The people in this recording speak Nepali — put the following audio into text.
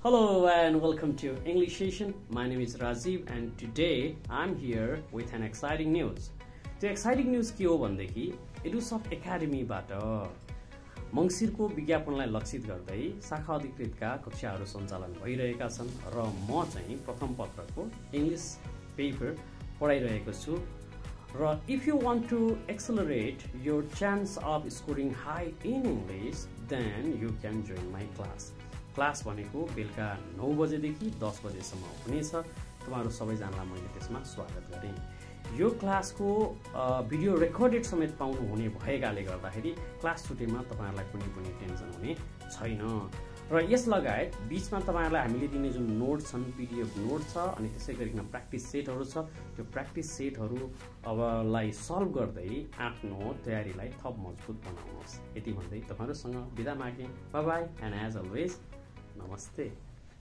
Hello and welcome to English Session. My name is Rajiv and today I'm here with an exciting news. The exciting news के हो भन्देखि एडुसफ्ट एकाडेमीबाट मंसिरको विज्ञापनलाई लक्षित गर्दै शाखा अधिकृतका कक्षाहरू सञ्चालन भइरहेका छन् र म चाहिँ प्रथम पत्रको इंग्लिश पेपर पढाइरहेको छु र if you want to accelerate your chance of scoring high in English then you can join my class. Class भनेको बेलुका 9 बजेदेखि 10 बजेसम्म हुनेछ। तपाईहरु सबैजनालाई मैले त्यसमा स्वागत गरे। यो क्लासको भिडियो रेकर्डेड समेत पाउनु हुने भएकाले गर्दाखेरि क्लास छुटेमा तपाईहरुलाई कुनै पनि टेन्सन हुने छैन। र यस लगायत बीचमा तपाईहरुलाई हामीले दिने जुन नोट छन् पीडीएफ नोट छ अनि त्यसैगरीमा प्र्याक्टिस सेटहरु छ। त्यो प्र्याक्टिस सेटहरु अबलाई सल्भ गर्दै आफ्नो तयारीलाई थप मजबुत बनाउनुहोस्। यति भन्दै तपाईहरुसँग बिदा मागे। Bye bye and as always नमस्ते।